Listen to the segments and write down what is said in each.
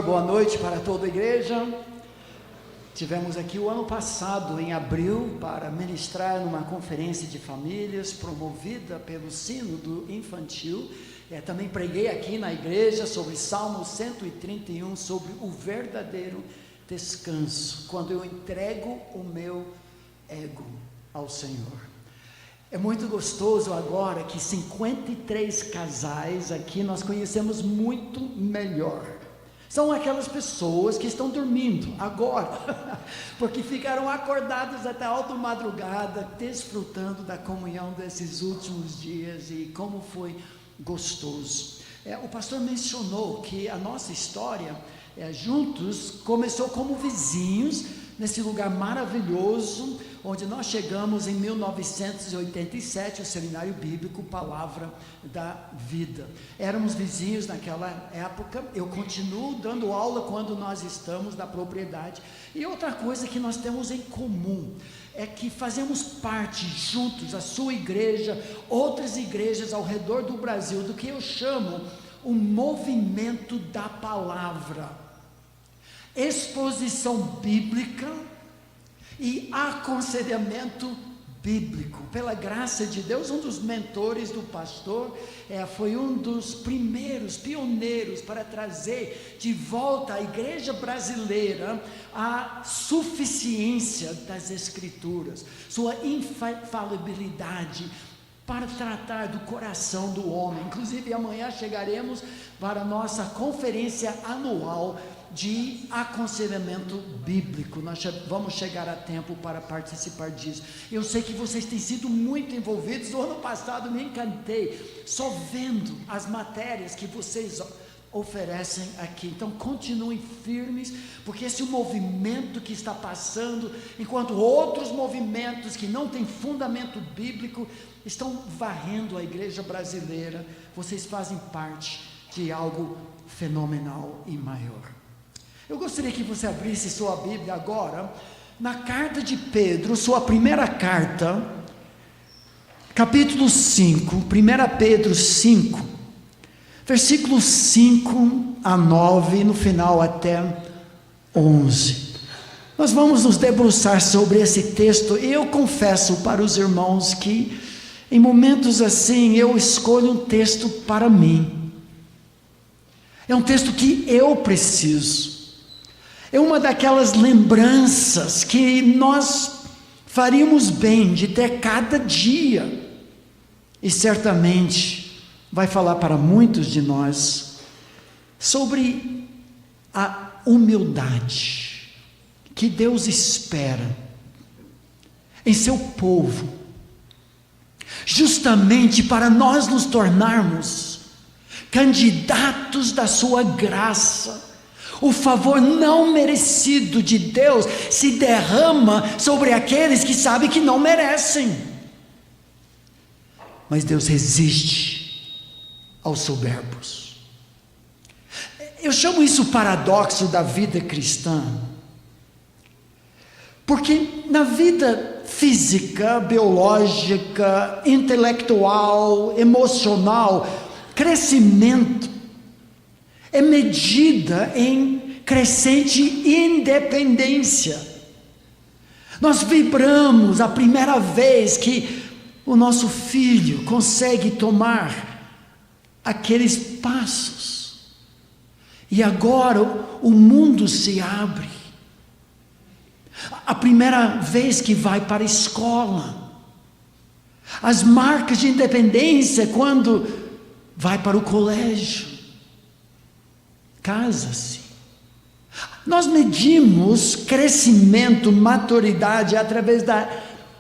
Boa noite para toda a igreja. Tivemos aqui o ano passado, em abril, para ministrar numa conferência de famílias promovida pelo Sínodo Infantil. Também preguei aqui na igreja sobre Salmo 131, sobre o verdadeiro descanso, quando eu entrego o meu ego ao Senhor. É muito gostoso agora que 53 casais aqui nós conhecemos muito melhor. São aquelas pessoas que estão dormindo agora, porque ficaram acordadas até alta madrugada, desfrutando da comunhão desses últimos dias, e como foi gostoso. O pastor mencionou que a nossa história, juntos, começou como vizinhos, nesse lugar maravilhoso, onde nós chegamos em 1987, o Seminário Bíblico Palavra da Vida. Éramos vizinhos naquela época. Eu continuo dando aula quando nós estamos na propriedade. E outra coisa que nós temos em comum é que fazemos parte juntos, a sua igreja, outras igrejas ao redor do Brasil, do que eu chamo o movimento da palavra. Exposição bíblica e aconselhamento bíblico. Pela graça de Deus, um dos mentores do pastor foi um dos primeiros pioneiros para trazer de volta à igreja brasileira a suficiência das escrituras, sua infalibilidade para tratar do coração do homem. Inclusive amanhã chegaremos para a nossa conferência anual de aconselhamento bíblico. Nós vamos chegar a tempo para participar disso. Eu sei que vocês têm sido muito envolvidos. No ano passado me encantei só vendo as matérias que vocês oferecem aqui. Então continuem firmes, porque esse movimento que está passando, enquanto outros movimentos que não têm fundamento bíblico estão varrendo a igreja brasileira, vocês fazem parte de algo fenomenal e maior. Eu gostaria que você abrisse sua Bíblia agora, na carta de Pedro, sua primeira carta, capítulo 5, 1 Pedro 5, versículos 5 a 9, no final até 11. Nós vamos nos debruçar sobre esse texto, e eu confesso para os irmãos que, em momentos assim, eu escolho um texto para mim. É um texto que eu preciso. É uma daquelas lembranças que nós faríamos bem de ter cada dia, e certamente vai falar para muitos de nós sobre a humildade que Deus espera em seu povo, justamente para nós nos tornarmos candidatos da sua graça. O favor não merecido de Deus se derrama sobre aqueles que sabem que não merecem. Mas Deus resiste aos soberbos. Eu chamo isso paradoxo da vida cristã, porque na vida física, biológica, intelectual, emocional, crescimento é medida em crescente independência. Nós vibramos a primeira vez que o nosso filho consegue tomar aqueles passos, e agora o mundo se abre. A primeira vez que vai para a escola, as marcas de independência quando vai para o colégio, casa-se. Nós medimos crescimento, maturidade através da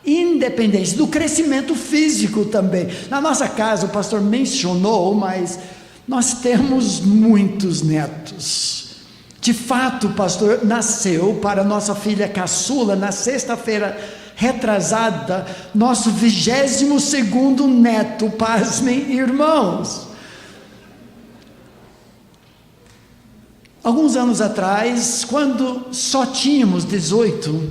independência, do crescimento físico também. Na nossa casa, o pastor mencionou, mas nós temos muitos netos. De fato, o pastor nasceu para nossa filha caçula na sexta-feira retrasada, nosso 22º neto, pasmem, irmãos. Alguns anos atrás, quando só tínhamos 18,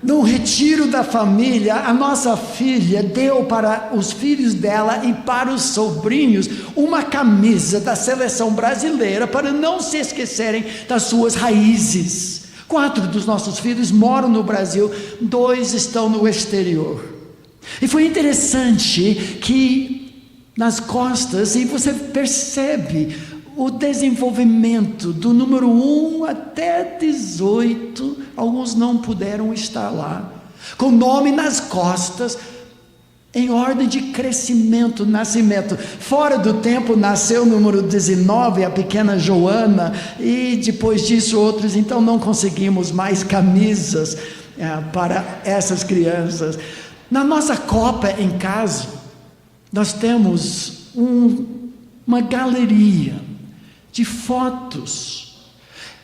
num retiro da família, a nossa filha deu para os filhos dela e para os sobrinhos uma camisa da seleção brasileira para não se esquecerem das suas raízes. 4 dos nossos filhos moram no Brasil, 2 estão no exterior. E foi interessante que nas costas, e você percebe o desenvolvimento do número 1 até 18, alguns não puderam estar lá, com nome nas costas, em ordem de crescimento, nascimento. Fora do tempo nasceu o número 19, a pequena Joana, e depois disso outros, então não conseguimos mais camisas para essas crianças. Na nossa copa em casa, nós temos uma galeria de fotos,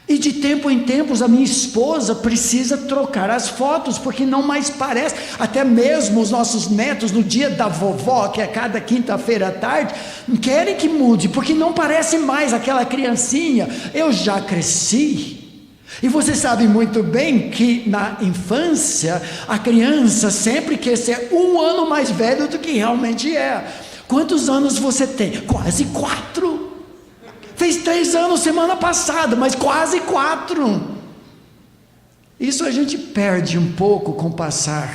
e de tempo em tempos a minha esposa precisa trocar as fotos, porque não mais parece, até mesmo os nossos netos no dia da vovó, que é cada quinta-feira à tarde, querem que mude, porque não parece mais aquela criancinha. Eu já cresci, e você sabe muito bem que na infância, a criança sempre quer ser 1 ano mais velho do que realmente é. Quantos anos você tem? Quase 4. Fez 3 anos semana passada, mas quase 4. Isso a gente perde um pouco com o passar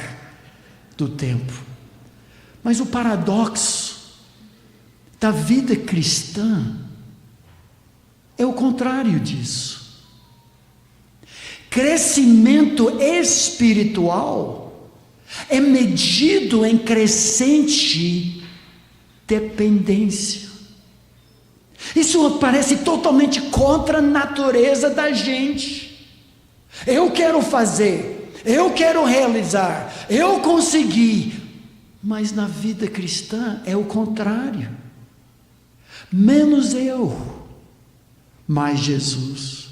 do tempo. Mas o paradoxo da vida cristã é o contrário disso. Crescimento espiritual é medido em crescente dependência. Isso parece totalmente contra a natureza da gente. Eu quero fazer, eu quero realizar, eu consegui. Mas na vida cristã é o contrário. Menos eu, mais Jesus.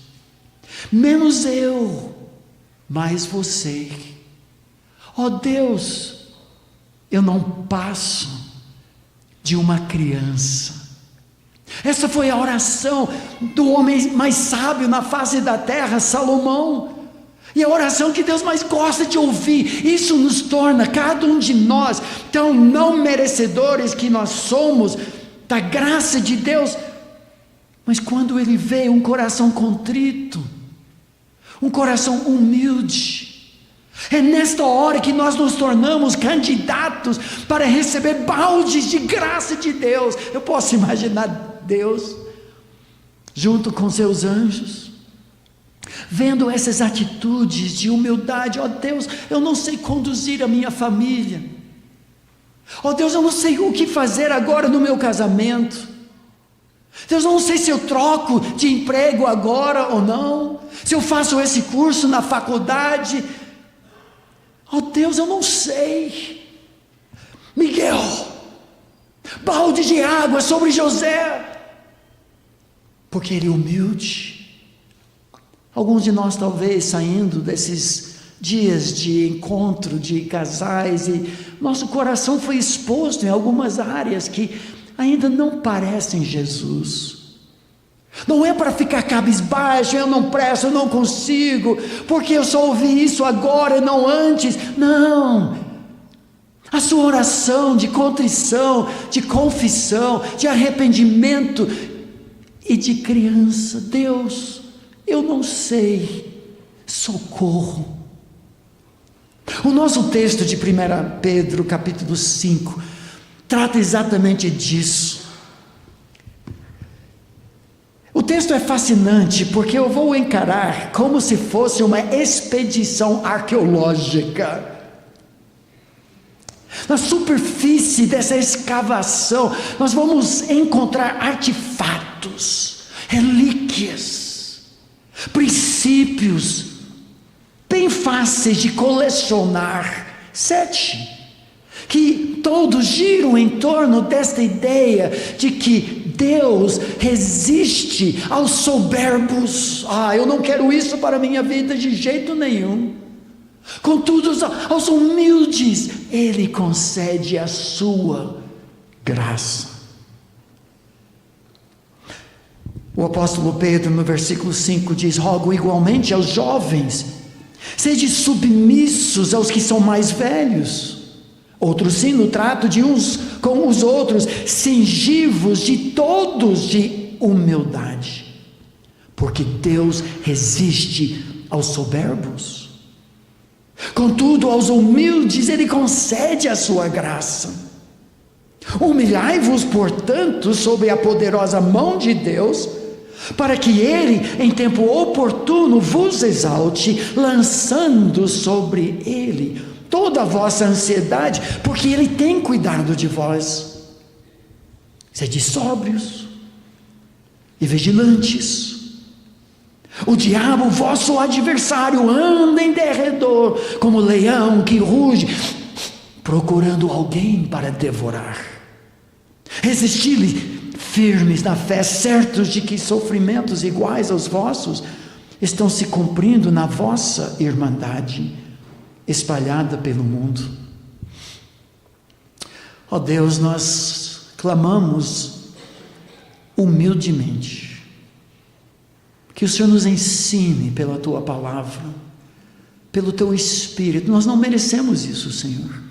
Menos eu, mais você. Ó Deus, eu não passo de uma criança. Essa foi a oração do homem mais sábio na face da terra, Salomão. E a oração que Deus mais gosta de ouvir. Isso nos torna, cada um de nós, tão não merecedores que nós somos, da graça de Deus. Mas quando Ele vê um coração contrito, um coração humilde, é nesta hora que nós nos tornamos candidatos para receber baldes de graça de Deus. Eu posso imaginar Deus, junto com seus anjos, vendo essas atitudes de humildade. Ó Deus, eu não sei conduzir a minha família. Ó Deus, eu não sei o que fazer agora no meu casamento. Deus, eu não sei se eu troco de emprego agora ou não, se eu faço esse curso na faculdade. Ó Deus, eu não sei. Miguel, balde de água sobre José, porque ele é humilde. Alguns de nós talvez saindo desses dias de encontro de casais, e nosso coração foi exposto em algumas áreas que ainda não parecem Jesus. Não é para ficar cabisbaixo, eu não presto, eu não consigo, porque eu só ouvi isso agora e não antes. Não. A sua oração de contrição, de confissão, de arrependimento e de criança. Deus, eu não sei, socorro. O nosso texto de 1 Pedro capítulo 5 trata exatamente disso. O texto é fascinante porque eu vou encarar como se fosse uma expedição arqueológica. Na superfície dessa escavação, nós vamos encontrar artefatos, relíquias, princípios, bem fáceis de colecionar. 7, que todos giram em torno desta ideia de que Deus resiste aos soberbos. Eu não quero isso para a minha vida de jeito nenhum. Contudo, aos humildes, Ele concede a sua graça. O apóstolo Pedro, no versículo 5, diz: rogo igualmente aos jovens, Sede submissos aos que são mais velhos. Outros sim, no trato de uns com os outros, cingivos de todos de humildade, porque Deus resiste aos soberbos. Contudo, aos humildes Ele concede a sua graça. Humilhai-vos, portanto, sob a poderosa mão de Deus, para que Ele, em tempo oportuno, vos exalte, lançando sobre Ele toda a vossa ansiedade, porque Ele tem cuidado de vós. Sede sóbrios e vigilantes. O diabo, vosso adversário, anda em derredor, como leão que ruge, procurando alguém para devorar. Resisti-lhe firmes na fé, certos de que sofrimentos iguais aos vossos estão se cumprindo na vossa irmandade, espalhada pelo mundo. Ó Deus, nós clamamos humildemente, que o Senhor nos ensine pela Tua palavra, pelo Teu Espírito. Nós não merecemos isso, Senhor,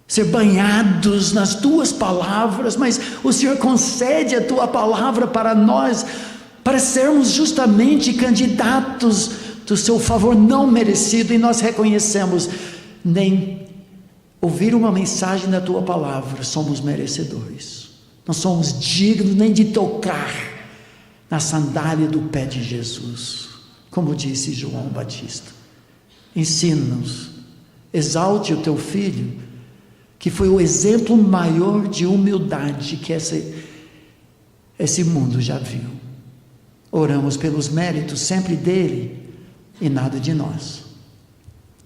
ser banhados nas Tuas palavras, mas o Senhor concede a Tua palavra para nós, para sermos justamente candidatos do Seu favor não merecido, e nós reconhecemos, nem ouvir uma mensagem da Tua palavra somos merecedores, não somos dignos nem de tocar na sandália do pé de Jesus, como disse João Batista. Ensina-nos, exalte o Teu Filho, que foi o exemplo maior de humildade que esse mundo já viu. Oramos pelos méritos sempre dele e nada de nós.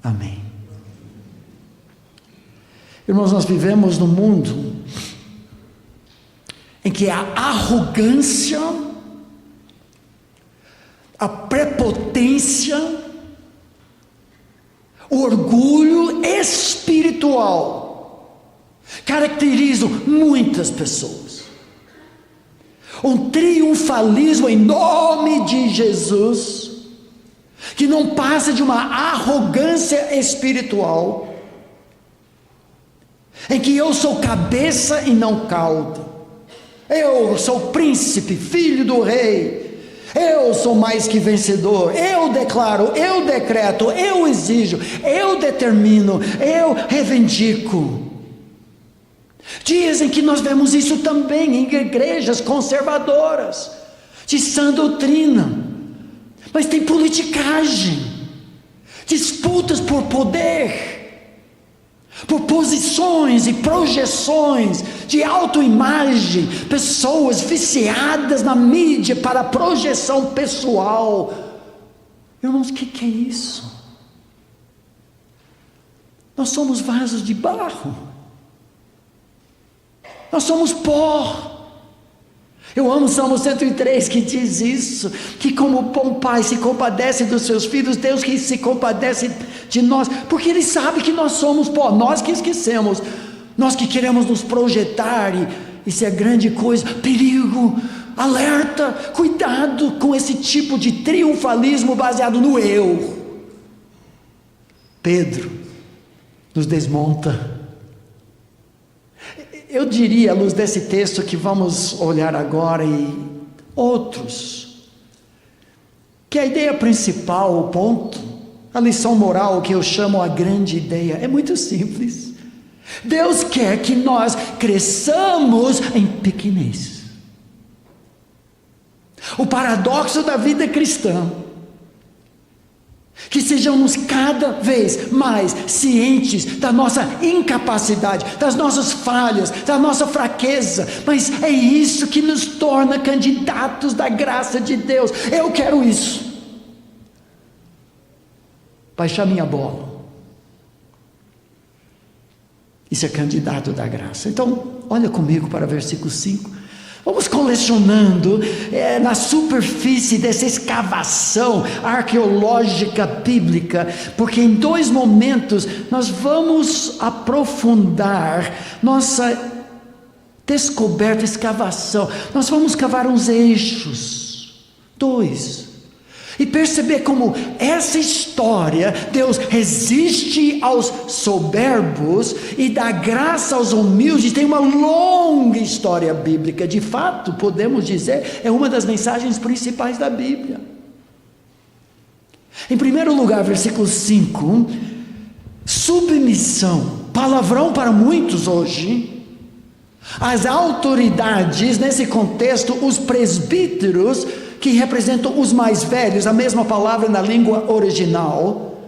Amém. Irmãos, nós vivemos num mundo em que a arrogância, a prepotência, o orgulho espiritual caracterizam muitas pessoas. Um triunfalismo em nome de Jesus, que não passa de uma arrogância espiritual, em que eu sou cabeça e não cauda, eu sou príncipe, filho do rei, eu sou mais que vencedor, eu declaro, eu decreto, eu exijo, eu determino, eu reivindico. Dias em que nós vemos isso também em igrejas conservadoras, de sã doutrina, mas tem politicagem, disputas por poder, por posições e projeções de autoimagem, pessoas viciadas na mídia para projeção pessoal. Irmãos, o que é isso? Nós somos vasos de barro, nós somos pó. Eu amo o Salmo 103 que diz isso, que como bom pai se compadece dos seus filhos, Deus que se compadece de nós, porque Ele sabe que nós somos pó, nós que esquecemos, nós que queremos nos projetar, e isso é grande coisa. Perigo, alerta, cuidado com esse tipo de triunfalismo baseado no eu. Pedro nos desmonta. Eu diria, à luz desse texto que vamos olhar agora e outros, que a ideia principal, o ponto, a lição moral que eu chamo a grande ideia, é muito simples. Deus quer que nós cresçamos em pequenez. O paradoxo da vida cristã, que sejamos cada vez mais cientes da nossa incapacidade, das nossas falhas, da nossa fraqueza, mas é isso que nos torna candidatos da graça de Deus. Eu quero isso. Baixar minha bola e ser candidato da graça. Então, olha comigo para o versículo 5. Vamos colecionando na superfície dessa escavação arqueológica bíblica, porque em 2 momentos nós vamos aprofundar nossa descoberta, escavação. Nós vamos cavar uns eixos, 2, E perceber como essa história, Deus resiste aos soberbos e dá graça aos humildes, tem uma longa história bíblica. De fato, podemos dizer, é uma das mensagens principais da Bíblia. Em primeiro lugar, versículo 5, submissão, palavrão para muitos hoje. As autoridades, nesse contexto, os presbíteros, que representam os mais velhos, a mesma palavra na língua original.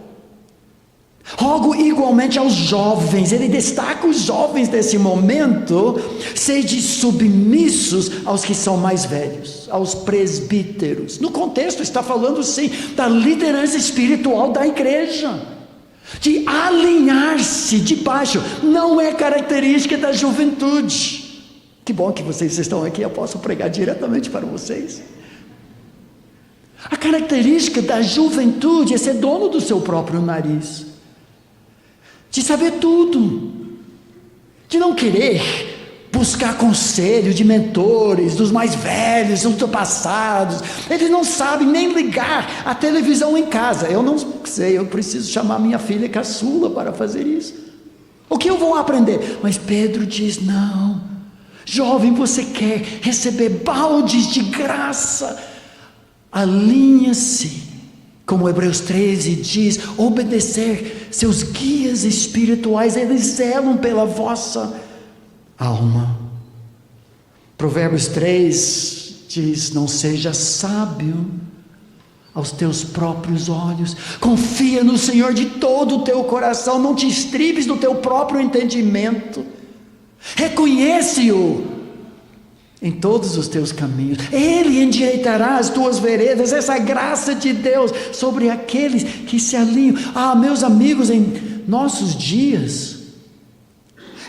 Rogo igualmente aos jovens, ele destaca os jovens desse momento, sede submissos aos que são mais velhos, aos presbíteros. No contexto está falando sim da liderança espiritual da igreja, de alinhar-se debaixo, não é característica da juventude. Que bom que vocês estão aqui, eu posso pregar diretamente para vocês. A característica da juventude é ser dono do seu próprio nariz, de saber tudo, de não querer buscar conselho de mentores, dos mais velhos, ultrapassados. Eles não sabem nem ligar a televisão em casa. Eu não sei, eu preciso chamar minha filha caçula para fazer isso. O que eu vou aprender? Mas Pedro diz, não, jovem, você quer receber baldes de graça, alinha-se, como Hebreus 13 diz, obedecer seus guias espirituais, eles zelam pela vossa alma. Provérbios 3 diz, não seja sábio aos teus próprios olhos, confia no Senhor de todo o teu coração, não te estribes no teu próprio entendimento, reconhece-o em todos os teus caminhos, Ele endireitará as tuas veredas. Essa graça de Deus sobre aqueles que se alinham. Meus amigos, em nossos dias,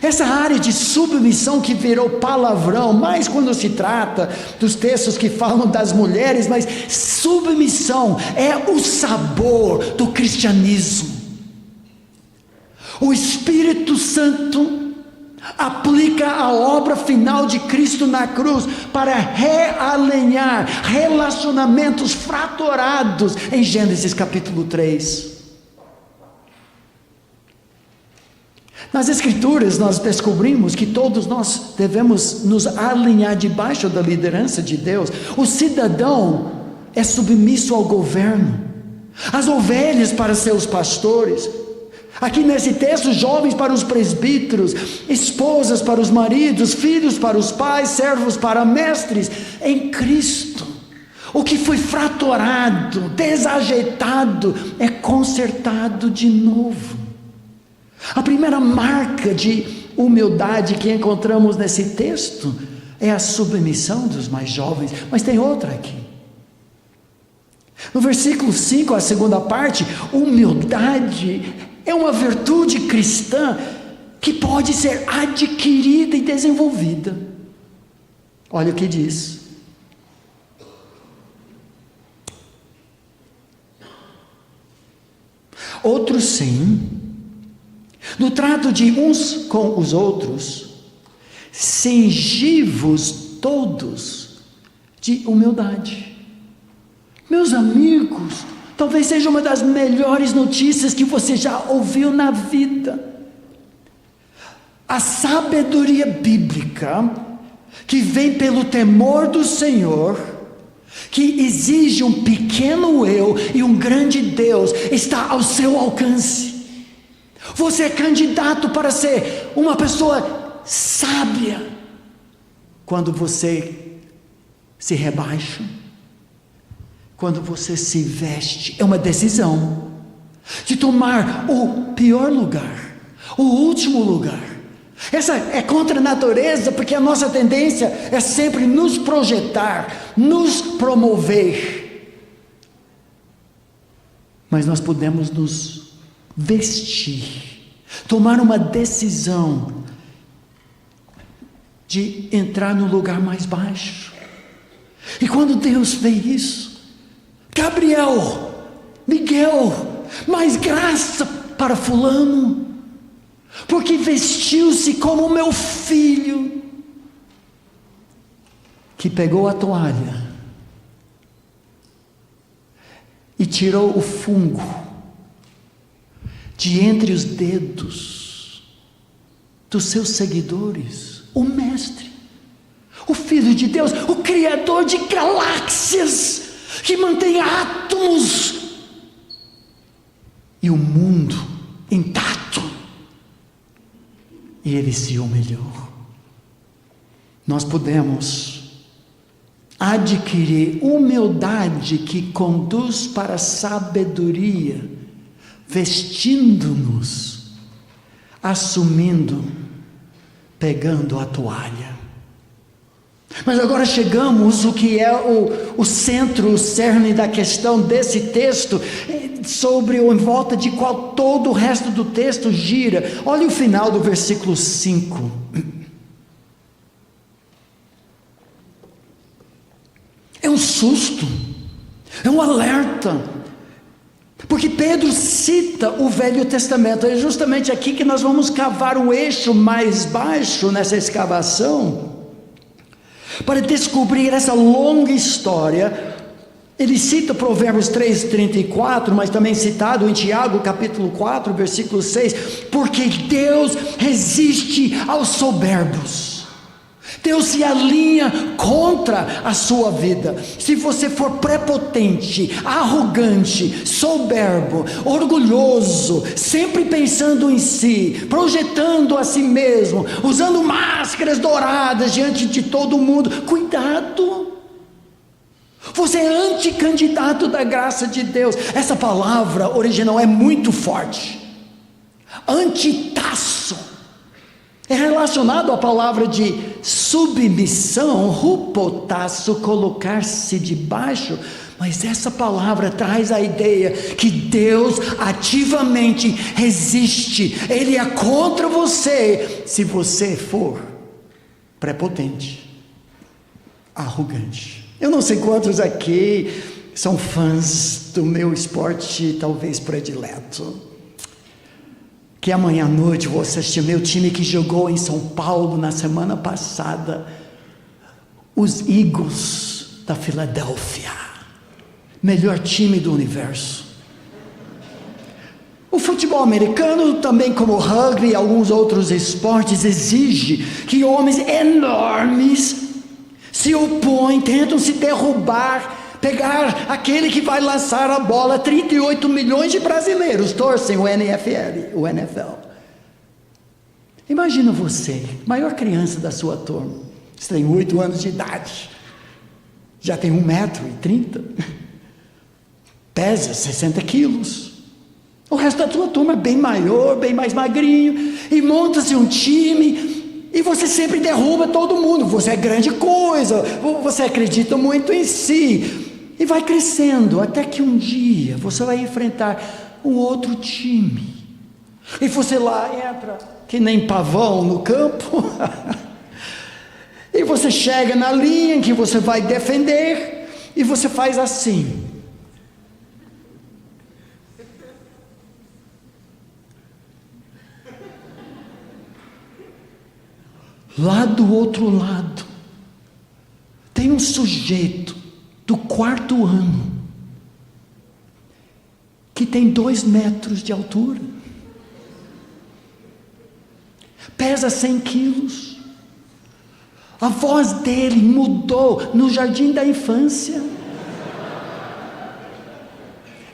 essa área de submissão que virou palavrão, mais quando se trata dos textos que falam das mulheres, mas submissão é o sabor do cristianismo. O Espírito Santo aplica a obra final de Cristo na cruz para realinhar relacionamentos fraturados em Gênesis capítulo 3. Nas Escrituras nós descobrimos que todos nós devemos nos alinhar debaixo da liderança de Deus. O cidadão é submisso ao governo, as ovelhas para seus pastores. Aqui nesse texto, jovens para os presbíteros, esposas para os maridos, filhos para os pais, servos para mestres, em Cristo. O que foi fraturado, desajeitado, é consertado de novo. A primeira marca de humildade que encontramos nesse texto é a submissão dos mais jovens, mas tem outra aqui. No versículo 5, a segunda parte, humildade é uma virtude cristã que pode ser adquirida e desenvolvida. Olha o que diz. Outros sim, no trato de uns com os outros, cingivos todos de humildade. Meus amigos, talvez seja uma das melhores notícias que você já ouviu na vida. A sabedoria bíblica, que vem pelo temor do Senhor, que exige um pequeno eu e um grande Deus, está ao seu alcance. Você é candidato para ser uma pessoa sábia, quando você se rebaixa, quando você se veste. É uma decisão de tomar o pior lugar, o último lugar. Essa é contra a natureza, porque a nossa tendência é sempre nos projetar, nos promover. Mas nós podemos nos vestir, tomar uma decisão de entrar no lugar mais baixo. E quando Deus fez isso, Gabriel, Miguel, mais graça para fulano, porque vestiu-se como meu filho, que pegou a toalha e tirou o fungo de entre os dedos dos seus seguidores, o Mestre, o Filho de Deus, o Criador de galáxias, que mantém átomos e o mundo intacto, e ele se humilhou. Nós podemos adquirir humildade que conduz para a sabedoria, vestindo-nos, assumindo, pegando a toalha. Mas agora chegamos o que é o centro, o cerne da questão desse texto, sobre ou em volta de qual todo o resto do texto gira. Olha o final do versículo 5. É um susto, é um alerta, porque Pedro cita o Velho Testamento. É justamente aqui que nós vamos cavar o eixo mais baixo nessa escavação, para descobrir essa longa história. Ele cita Provérbios 3:34, mas também citado em Tiago capítulo 4, versículo 6, porque Deus resiste aos soberbos. Deus se alinha contra a sua vida. Se você for prepotente, arrogante, soberbo, orgulhoso, sempre pensando em si, projetando a si mesmo, usando máscaras douradas diante de todo mundo, cuidado. Você é anticandidato da graça de Deus. Essa palavra original é muito forte. Antitasso. É relacionado à palavra de submissão, hupotasso, colocar-se debaixo. Mas essa palavra traz a ideia que Deus ativamente resiste. Ele é contra você se você for prepotente, arrogante. Eu não sei quantos aqui são fãs do meu esporte talvez predileto. Que amanhã à noite vou assistir meu time que jogou em São Paulo na semana passada, os Eagles da Filadélfia, melhor time do universo. O futebol americano, também como o rugby e alguns outros esportes, exige que homens enormes se opõem, tentam se derrubar, pegar aquele que vai lançar a bola. 38 milhões de brasileiros torcem o NFL. Imagina você, maior criança da sua turma, você tem 8 anos de idade, já tem 1,30 m, pesa 60 quilos, o resto da tua turma é bem maior, bem mais magrinho, e monta-se um time, e você sempre derruba todo mundo. Você é grande coisa, você acredita muito em si, e vai crescendo, até que um dia você vai enfrentar um outro time, e você lá entra que nem pavão no campo, e você chega na linha em que você vai defender, e você faz assim. Lá do outro lado, tem um sujeito do 4º ano, que tem 2 metros de altura, pesa 100 quilos, a voz dele mudou no jardim da infância,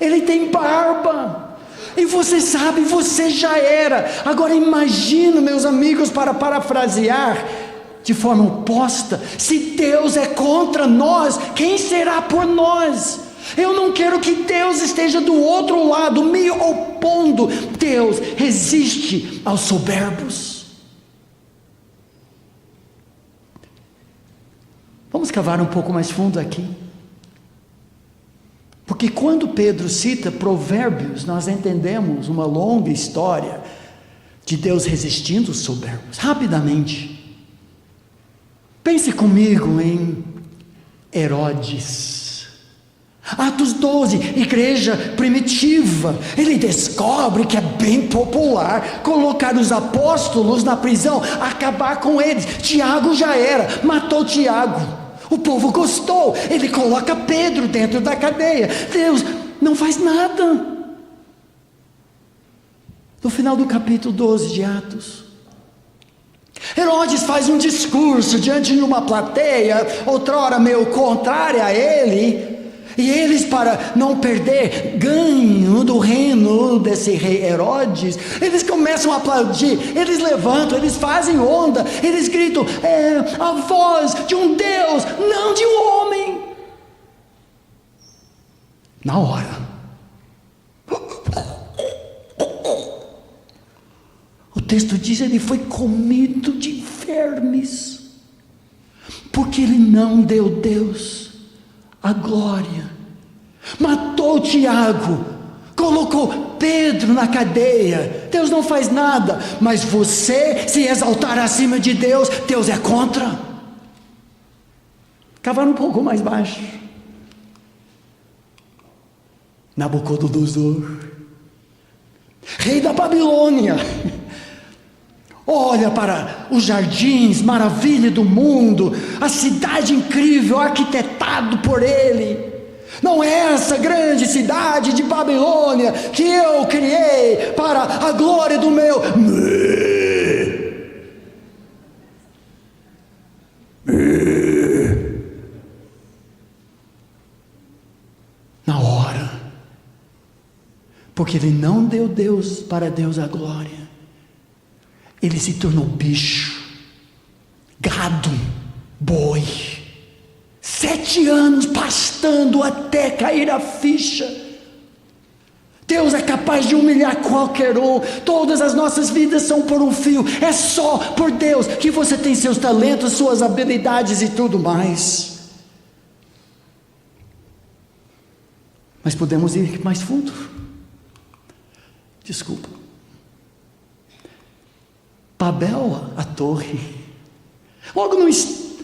ele tem barba, e você sabe, você já era. Agora imagina, meus amigos, para parafrasear de forma oposta, se Deus é contra nós, quem será por nós? Eu não quero que Deus esteja do outro lado, me opondo. Deus resiste aos soberbos. Vamos cavar um pouco mais fundo aqui, porque quando Pedro cita Provérbios, nós entendemos uma longa história de Deus resistindo aos soberbos. Rapidamente, pense comigo em Herodes, Atos 12, igreja primitiva. Ele descobre que é bem popular colocar os apóstolos na prisão, acabar com eles. Tiago já era, matou Tiago. O povo gostou, ele coloca Pedro dentro da cadeia. Deus não faz nada. No final do capítulo 12 de Atos, Herodes faz um discurso diante de uma plateia, outrora meio contrária a ele, e eles, para não perder ganho do reino desse rei Herodes, eles começam a aplaudir, eles levantam, eles fazem onda, eles gritam, a voz de um Deus, não de um homem. Na hora, o texto diz, ele foi comido de vermes, porque ele não deu Deus a glória. Matou Tiago, colocou Pedro na cadeia. Deus não faz nada, mas você se exaltar acima de Deus, Deus é contra. Cavar um pouco mais baixo, Nabucodonosor, rei da Babilônia, olha para os jardins, maravilha do mundo, a cidade incrível, arquitetado por ele. Não é essa grande cidade de Babilônia que eu criei para a glória do meu... Na hora, porque ele não deu Deus para Deus a glória, ele se tornou bicho, gado, boi, 7 anos pastando até cair a ficha. Deus é capaz de humilhar qualquer um. Todas as nossas vidas são por um fio. É só por Deus que você tem seus talentos, suas habilidades e tudo mais. Mas podemos ir mais fundo. Desculpa. Babel, a torre. Logo no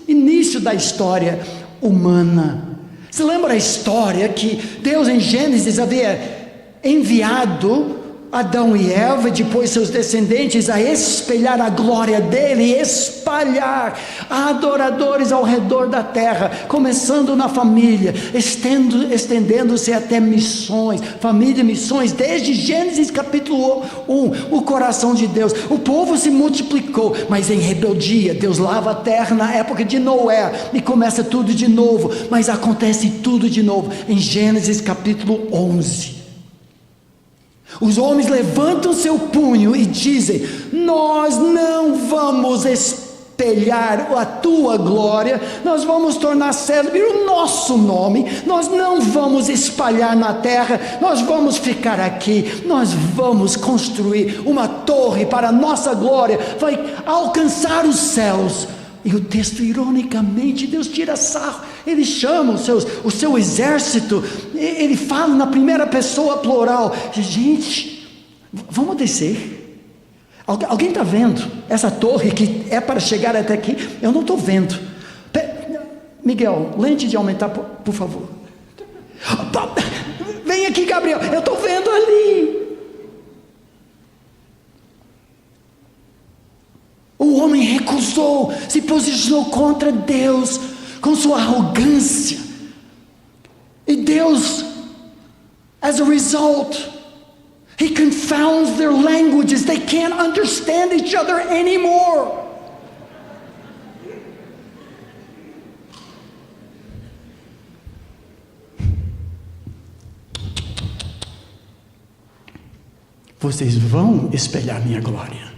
início da história humana. Você lembra a história que Deus em Gênesis havia enviado Adão e Eva, e depois seus descendentes, a espelhar a glória dele, e espalhar adoradores ao redor da terra, começando na família, estendendo-se até missões, família e missões, desde Gênesis capítulo 1, o coração de Deus. O povo se multiplicou, mas em rebeldia. Deus lava a terra na época de Noé, e começa tudo de novo, mas acontece tudo de novo, em Gênesis capítulo 11. Os homens levantam seu punho e dizem: nós não vamos espelhar a tua glória, nós vamos tornar célebre o nosso nome, nós não vamos espalhar na terra, nós vamos ficar aqui, nós vamos construir uma torre para a nossa glória, vai alcançar os céus. E o texto, ironicamente, Deus tira sarro, ele chama o seu exército, ele fala na primeira pessoa plural: gente, vamos descer. Alguém está vendo essa torre que é para chegar até aqui? Eu não estou vendo. Miguel, lente de aumentar, por favor. Vem aqui, Gabriel, eu estou vendo ali. O homem recusou, se posicionou contra Deus, com sua arrogância. E Deus, as a result, He confounds their languages. They can't understand each other anymore. Vocês vão espelhar minha glória.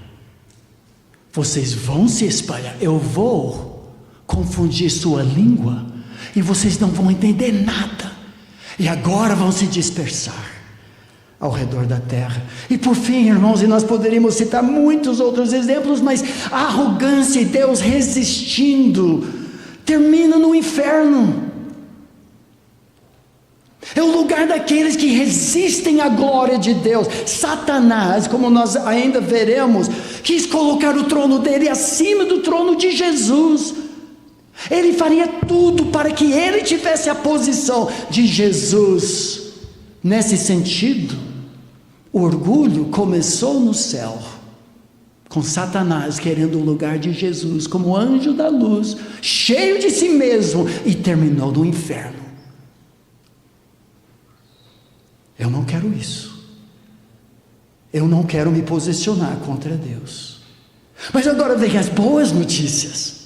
Vocês vão se espalhar, eu vou confundir sua língua, e vocês não vão entender nada, e agora vão se dispersar ao redor da terra. E por fim, irmãos, e nós poderíamos citar muitos outros exemplos, mas a arrogância e Deus resistindo, termina no inferno. É o lugar daqueles que resistem à glória de Deus. Satanás, como nós ainda veremos, quis colocar o trono dele acima do trono de Jesus. Ele faria tudo para que ele tivesse a posição de Jesus. Nesse sentido, o orgulho começou no céu, com Satanás querendo o lugar de Jesus como anjo da luz, cheio de si mesmo, e terminou no inferno. Eu não quero isso. Eu não quero me posicionar contra Deus. Mas agora vem as boas notícias.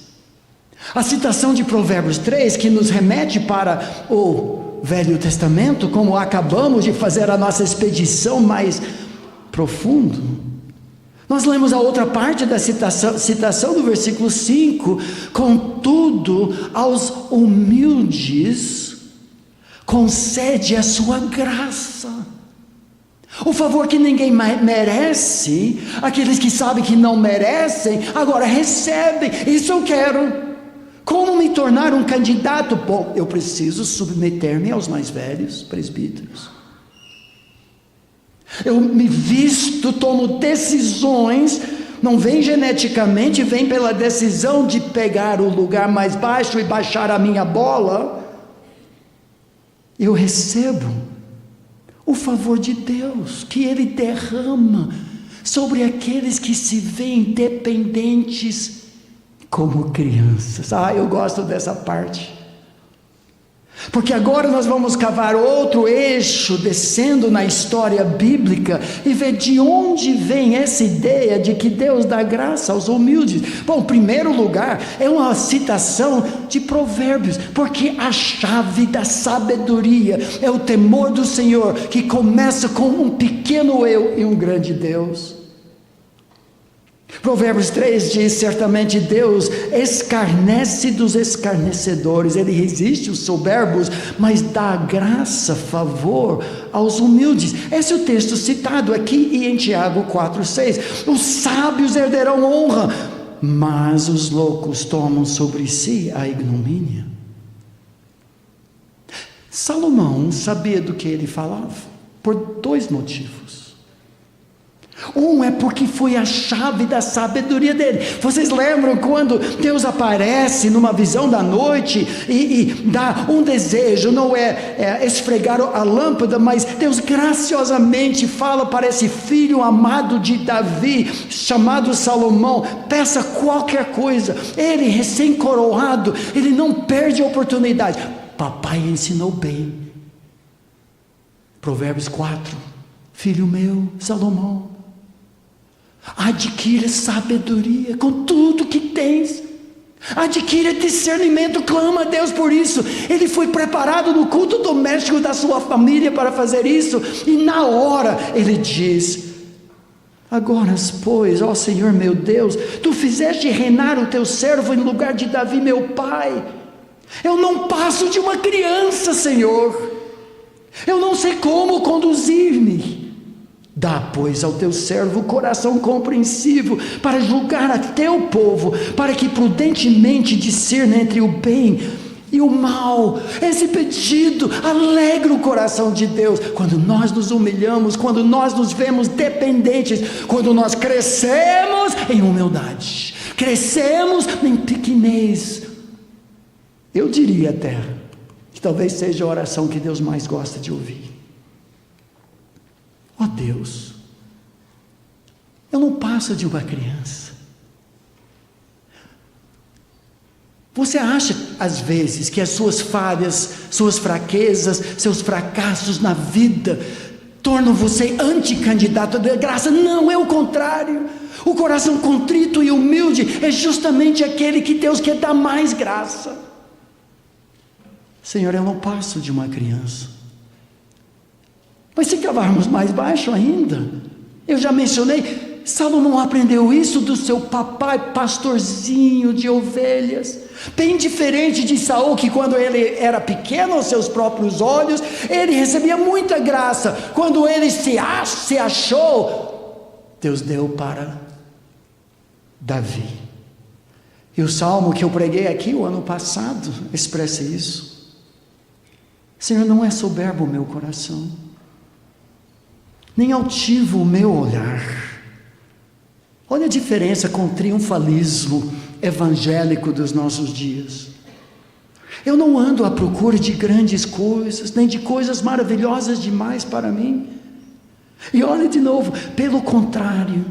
A citação de Provérbios 3, que nos remete para o Velho Testamento, como acabamos de fazer a nossa expedição mais profundo. Nós lemos a outra parte da citação do versículo 5. Contudo, aos humildes concede a sua graça. O favor que ninguém merece, aqueles que sabem que não merecem, agora recebem. Isso eu quero. Como me tornar um candidato? Bom, eu preciso submeter-me aos mais velhos presbíteros. Eu me visto, tomo decisões, não vem geneticamente, vem pela decisão de pegar o lugar mais baixo e baixar a minha bola. Eu recebo o favor de Deus, que Ele derrama sobre aqueles que se veem dependentes como crianças. Eu gosto dessa parte. Porque agora nós vamos cavar outro eixo, descendo na história bíblica, e ver de onde vem essa ideia de que Deus dá graça aos humildes. Bom, em primeiro lugar, é uma citação de Provérbios, porque a chave da sabedoria é o temor do Senhor, que começa com um pequeno eu e um grande Deus. Provérbios 3 diz: certamente Deus escarnece dos escarnecedores, Ele resiste os soberbos, mas dá graça, favor aos humildes. Esse é o texto citado aqui e em Tiago 4,6. Os sábios herderão honra, mas os loucos tomam sobre si a ignomínia. Salomão sabia do que ele falava, por dois motivos. Um é porque foi a chave da sabedoria dele. Vocês lembram quando Deus aparece numa visão da noite e dá um desejo, não é esfregar a lâmpada, mas Deus graciosamente fala para esse filho amado de Davi, chamado Salomão: peça qualquer coisa. Ele, recém-coroado, ele não perde a oportunidade. Papai ensinou bem. Provérbios 4: filho meu, Salomão, adquira sabedoria com tudo que tens, adquira discernimento, clama a Deus por isso. Ele foi preparado no culto doméstico da sua família para fazer isso, e na hora ele diz: agora pois, ó Senhor meu Deus, tu fizeste reinar o teu servo em lugar de Davi meu pai. Eu não passo de uma criança, Senhor, eu não sei como conduzir-me. Dá, pois, ao teu servo coração compreensivo para julgar a teu povo, para que prudentemente discerna entre o bem e o mal. Esse pedido alegra o coração de Deus. Quando nós nos humilhamos, quando nós nos vemos dependentes, quando nós crescemos em humildade, crescemos em pequenez. Eu diria até que talvez seja a oração que Deus mais gosta de ouvir. Ó Deus, eu não passo de uma criança. Você acha às vezes que as suas falhas, suas fraquezas, seus fracassos na vida tornam você anticandidato da graça? Não, é o contrário. O coração contrito e humilde é justamente aquele que Deus quer dar mais graça. Senhor, eu não passo de uma criança. Mas se cavarmos mais baixo ainda, eu já mencionei, Salomão aprendeu isso do seu papai pastorzinho de ovelhas, bem diferente de Saul, que quando ele era pequeno aos seus próprios olhos, ele recebia muita graça. Quando ele se achou, Deus deu para Davi. E o salmo que eu preguei aqui o ano passado expressa isso. Senhor, não é soberbo o meu coração, nem altivo o meu olhar. Olha a diferença com o triunfalismo evangélico dos nossos dias. Eu não ando à procura de grandes coisas, nem de coisas maravilhosas demais para mim. E olha de novo, pelo contrário,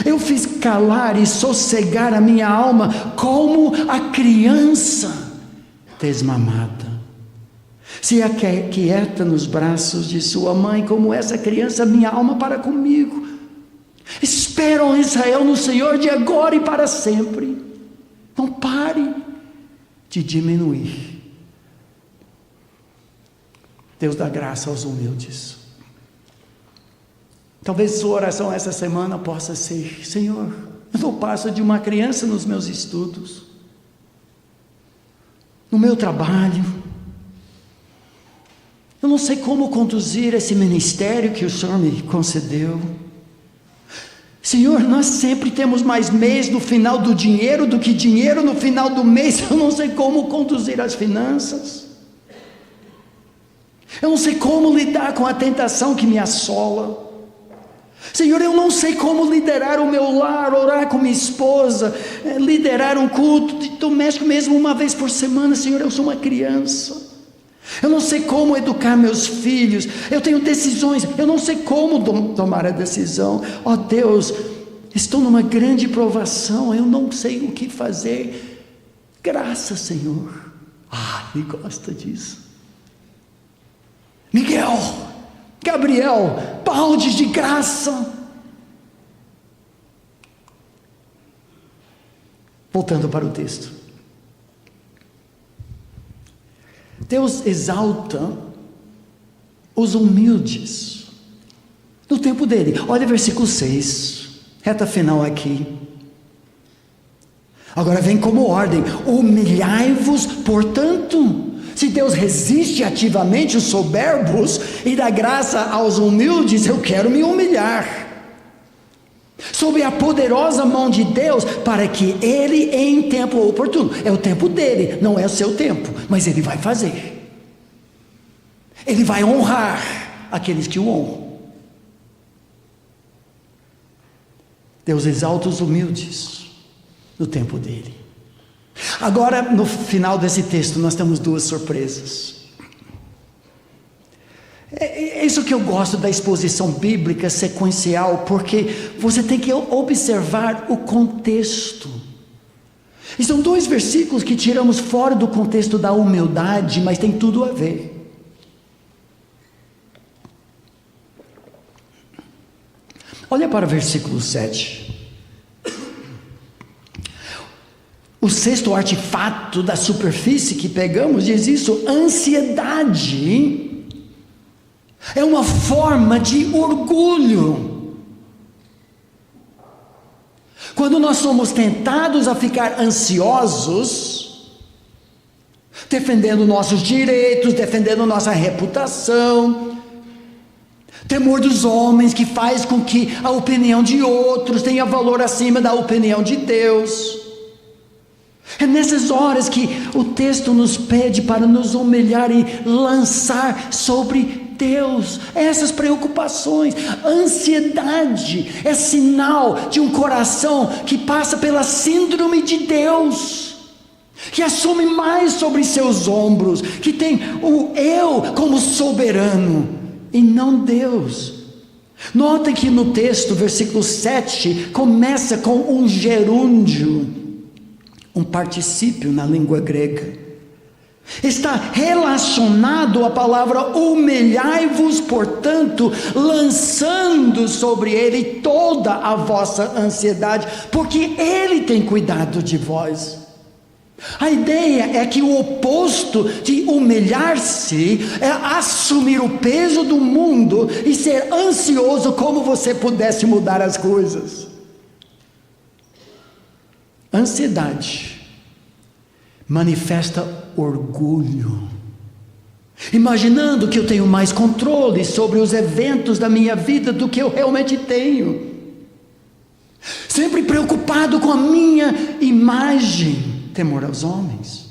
eu fiz calar e sossegar a minha alma como a criança desmamada. Se aquieta nos braços de sua mãe, como essa criança, minha alma para comigo. Espera, ó Israel, no Senhor de agora e para sempre. Não pare de diminuir. Deus dá graça aos humildes. Talvez sua oração essa semana possa ser: Senhor, eu não passo de uma criança nos meus estudos, no meu trabalho. Eu não sei como conduzir esse ministério que o Senhor me concedeu. Senhor, nós sempre temos mais mês no final do dinheiro do que dinheiro no final do mês. Eu não sei como conduzir as finanças. Eu não sei como lidar com a tentação que me assola. Senhor, eu não sei como liderar o meu lar, orar com minha esposa, liderar um culto doméstico mesmo uma vez por semana. Senhor, eu sou uma criança. Eu não sei como educar meus filhos. Eu tenho decisões, eu não sei como tomar a decisão. Ó Deus, estou numa grande provação, eu não sei o que fazer. Graças, Senhor. Ele gosta disso. Miguel, Gabriel, baldes de graça. Voltando para o texto. Deus exalta os humildes no tempo dele. Olha versículo 6, reta final aqui. Agora vem como ordem: humilhai-vos, portanto. Se Deus resiste ativamente os soberbos e dá graça aos humildes, eu quero me humilhar sob a poderosa mão de Deus, para que Ele em tempo oportuno, é o tempo dele, não é o seu tempo, mas Ele vai fazer, Ele vai honrar aqueles que o honram. Deus exalta os humildes no tempo dele. Agora, no final desse texto, nós temos duas surpresas. É isso que eu gosto da exposição bíblica sequencial, porque você tem que observar o contexto. E são dois versículos que tiramos fora do contexto da humildade, mas tem tudo a ver. Olha para o versículo 7. O sexto artefato da superfície que pegamos diz isso: ansiedade é uma forma de orgulho. Quando nós somos tentados a ficar ansiosos, defendendo nossos direitos, defendendo nossa reputação, temor dos homens que faz com que a opinião de outros tenha valor acima da opinião de Deus. É nessas horas que o texto nos pede para nos humilhar e lançar sobre Deus essas preocupações. Ansiedade é sinal de um coração que passa pela síndrome de Deus, que assume mais sobre seus ombros, que tem o eu como soberano e não Deus. Notem que no texto, versículo 7, começa com um gerúndio, um particípio na língua grega. Está relacionado à palavra humilhai-vos, portanto, lançando sobre ele toda a vossa ansiedade, porque ele tem cuidado de vós. A ideia é que o oposto de humilhar-se é assumir o peso do mundo e ser ansioso como você pudesse mudar as coisas. Ansiedade manifesta orgulho, imaginando que eu tenho mais controle sobre os eventos da minha vida do que eu realmente tenho, sempre preocupado com a minha imagem, temor aos homens,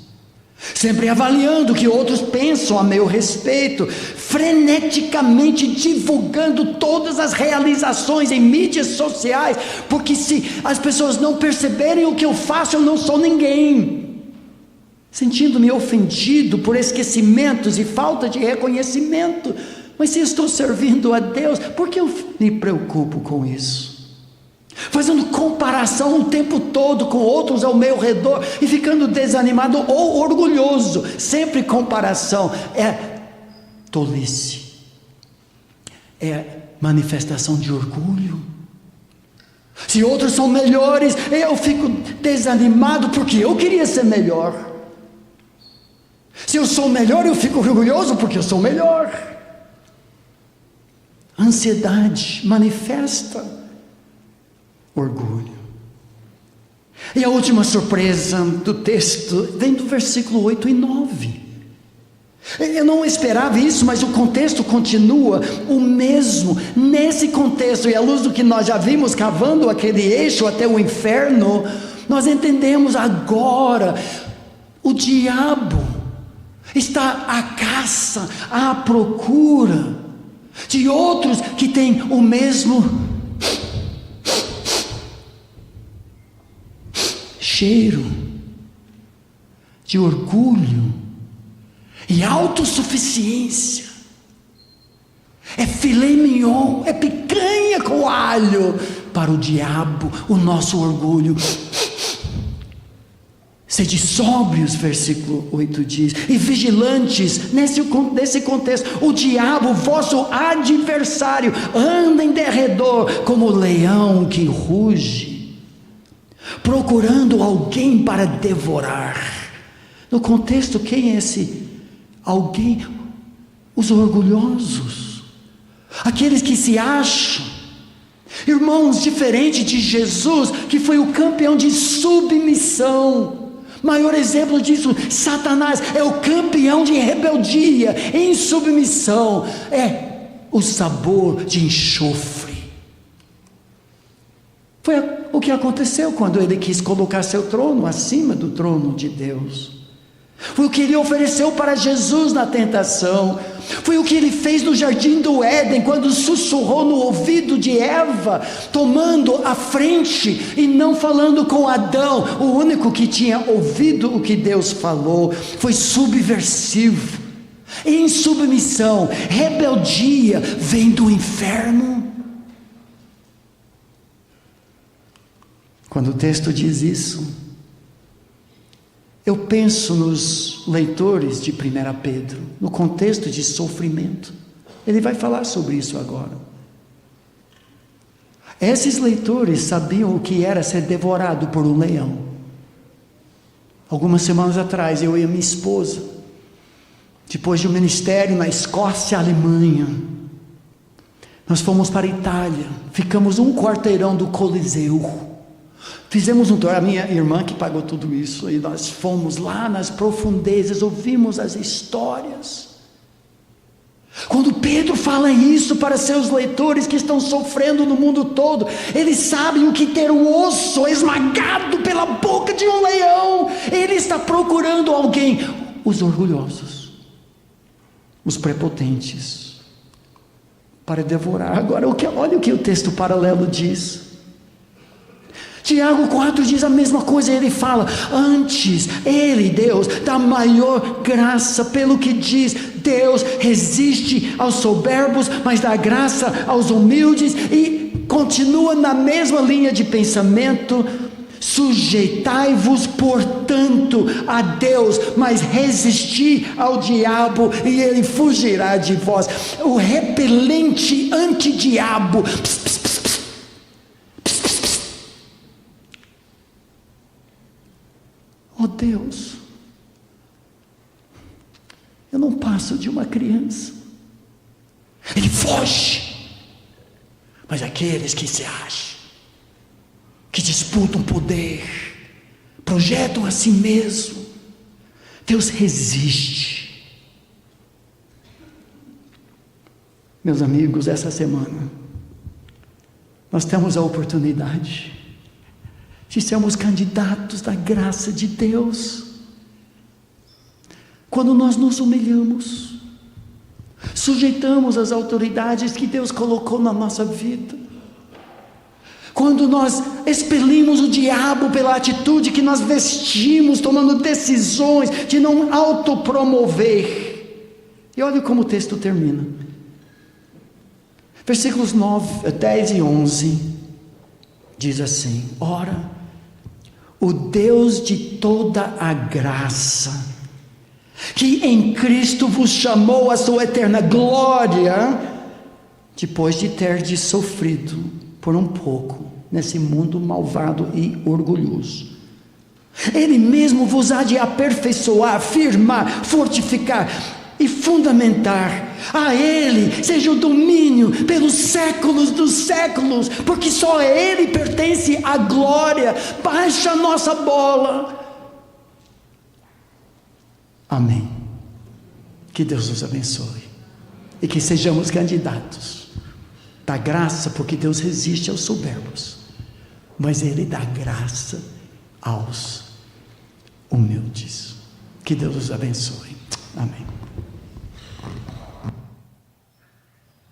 sempre avaliando o que outros pensam a meu respeito, freneticamente divulgando todas as realizações em mídias sociais, porque se as pessoas não perceberem o que eu faço, eu não sou ninguém, sentindo-me ofendido por esquecimentos e falta de reconhecimento. Mas se estou servindo a Deus, por que eu me preocupo com isso? Fazendo comparação o tempo todo com outros ao meu redor e ficando desanimado ou orgulhoso. Sempre comparação é tolice. É manifestação de orgulho. Se outros são melhores, eu fico desanimado porque eu queria ser melhor. Se eu sou melhor, eu fico orgulhoso porque eu sou melhor. Ansiedade manifesta orgulho. E a última surpresa do texto vem do versículo 8 e 9. Eu não esperava isso, mas o contexto continua o mesmo. Nesse contexto, e à luz do que nós já vimos, cavando aquele eixo até o inferno, nós entendemos agora, o diabo está à caça, à procura de outros que têm o mesmo cheiro de orgulho e autossuficiência. É filé mignon, é picanha com alho para o diabo, o nosso orgulho. Sede sóbrios, versículo 8 diz, e vigilantes. Nesse contexto, o diabo, vosso adversário, anda em derredor como leão que ruge, procurando alguém para devorar. No contexto, quem é esse alguém? Os orgulhosos, aqueles que se acham, irmãos, diferente de Jesus, que foi o campeão de submissão. Maior exemplo disso, Satanás é o campeão de rebeldia, em submissão, é o sabor de enxofre. Foi o que aconteceu quando ele quis colocar seu trono acima do trono de Deus. Foi o que ele ofereceu para Jesus na tentação. Foi o que ele fez no jardim do Éden, quando sussurrou no ouvido de Eva, tomando a frente e não falando com Adão, o único que tinha ouvido o que Deus falou. Foi subversivo, insubmissão, rebeldia, vem do inferno. Quando o texto diz isso, eu penso nos leitores de 1 Pedro, no contexto de sofrimento. Ele vai falar sobre isso agora. Esses leitores sabiam o que era ser devorado por um leão. Algumas semanas atrás, eu e a minha esposa, depois de um ministério na Escócia e Alemanha, nós fomos para a Itália, ficamos um quarteirão do Coliseu. Fizemos um tour, a minha irmã que pagou tudo isso, e nós fomos lá nas profundezas, ouvimos as histórias. Quando Pedro fala isso para seus leitores que estão sofrendo no mundo todo, eles sabem o que ter um osso esmagado pela boca de um leão. Ele está procurando alguém, os orgulhosos, os prepotentes, para devorar. Agora, olha o que o texto paralelo diz. Tiago 4 diz a mesma coisa. Ele fala, antes, ele, Deus, dá maior graça, pelo que diz, Deus resiste aos soberbos, mas dá graça aos humildes. E continua na mesma linha de pensamento, sujeitai-vos portanto a Deus, mas resisti ao diabo e ele fugirá de vós. O repelente anti-diabo. Oh Deus, eu não passo de uma criança. Ele foge. Mas aqueles que se acham, que disputam poder, projetam a si mesmo, Deus resiste. Meus amigos, essa semana nós temos a oportunidade de sermos candidatos da graça de Deus. Quando nós nos humilhamos, sujeitamos as autoridades que Deus colocou na nossa vida, quando nós expelimos o diabo pela atitude que nós vestimos, tomando decisões de não autopromover. E olha como o texto termina, versículos 10 e 11, diz assim: ora, o Deus de toda a graça, que em Cristo vos chamou à sua eterna glória, depois de ter sofrido por um pouco nesse mundo malvado e orgulhoso. Ele mesmo vos há de aperfeiçoar, firmar, fortificar e fundamentar. A Ele seja o domínio pelos séculos dos séculos, porque só a Ele pertence a glória. Baixa a nossa bola. Amém. Que Deus nos abençoe e que sejamos candidatos da graça, porque Deus resiste aos soberbos, mas Ele dá graça aos humildes. Que Deus nos abençoe. Amém.